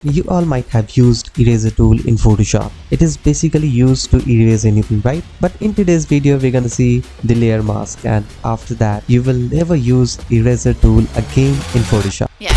You all might have used eraser tool in Photoshop. It is basically used to erase anything, right? But in today's video we're gonna see the layer mask, and after that you will never use eraser tool again in Photoshop. Yeah.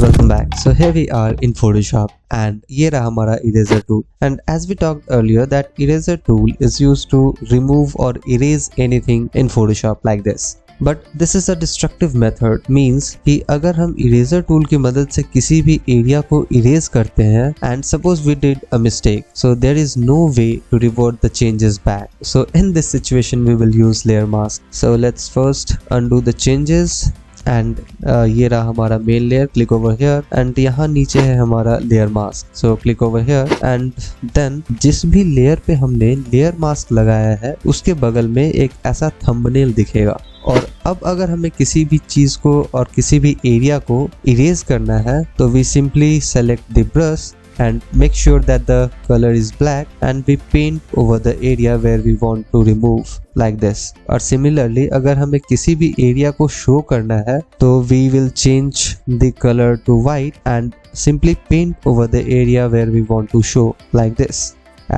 Welcome back. So here we are in Photoshop and ये रहा हमारा eraser tool. And as we talked earlier that eraser tool is used to remove or erase anything in Photoshop like this. But this is a destructive method, means कि अगर हम eraser tool की मदद से किसी भी area को erase करते हैं and suppose we did a mistake, so there is no way to revert the changes back. So in this situation we will use layer mask. So let's first undo the changes and ये रहा हमारा main layer. Click over here and यहाँ नीचे है हमारा layer mask. So click over here and then जिस भी layer पे हमने लेयर मास्क लगाया है उसके बगल में एक ऐसा थंबनेल दिखेगा. और अब अगर हमें किसी भी चीज को और किसी भी एरिया को इरेज करना है तो we simply select the brush and make sure that the color is black and we paint over the area where we want to remove like this. और similarly अगर हमें किसी भी एरिया को शो करना है तो we will change the color to white and simply paint over the area where we want to show like this.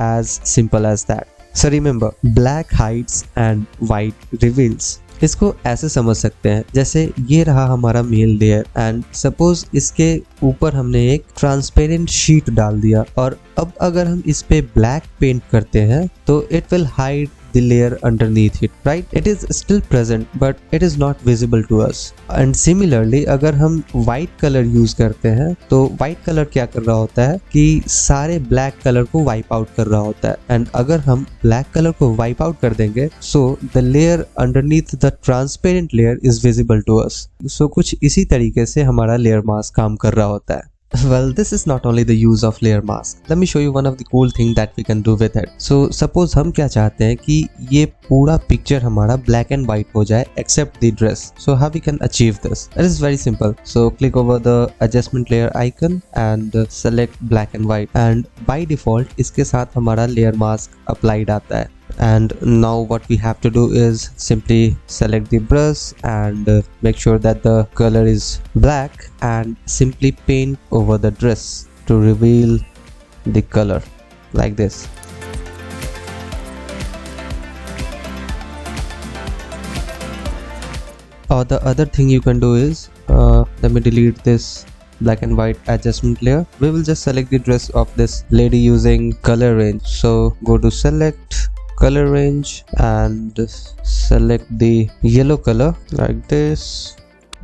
As simple as that. So remember, black hides and white reveals. इसको ऐसे समझ सकते हैं जैसे ये रहा हमारा mail layer and suppose इसके ऊपर हमने एक ट्रांसपेरेंट शीट डाल दिया और अब अगर हम इस पे ब्लैक पेंट करते हैं तो it will hide the layer underneath it, right? It is still present but it is not visible to us. And similarly अगर हम white color use करते हैं तो white color क्या कर रहा होता है कि सारे black color को wipe out कर रहा होता है. And अगर हम black color को wipe out कर देंगे so the layer underneath the transparent layer is visible to us. So कुछ इसी तरीके से हमारा layer mask काम कर रहा होता है. Well, this is not only the use of layer mask. Let me show you one of the cool thing that we can do with it. So suppose हम क्या चाहते हैं कि ये पूरा picture हमारा black and white हो जाए except the dress. So how we can achieve this? It is very simple. So click over the adjustment layer icon and select black and white. And by default इसके साथ हमारा layer mask applied आता है. And now what we have to do is simply select the brush and make sure that the color is black and simply paint over the dress to reveal the color like this. Or the other thing you can do is let me delete this black and white adjustment layer. We will just select the dress of this lady using color range. So go to select color range and select the yellow color like this.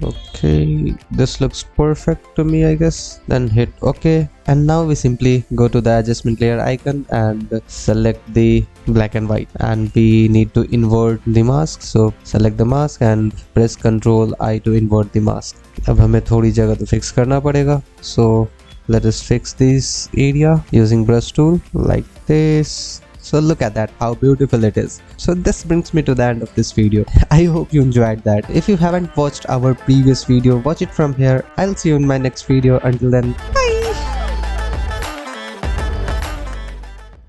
Okay, this looks perfect to me, I guess. Then hit OK, and now we simply go to the adjustment layer icon and select the black and white, and we need to invert the mask. So select the mask and press Ctrl I to invert the mask. अब हमें थोड़ी जगह तो fix करना पड़ेगा. So let us fix this area using brush tool like this. So look at that, how beautiful it is. So this brings me to the end of this video. I hope you enjoyed that. If you haven't watched our previous video, watch it from here. I'll see you in my next video. Until then, bye.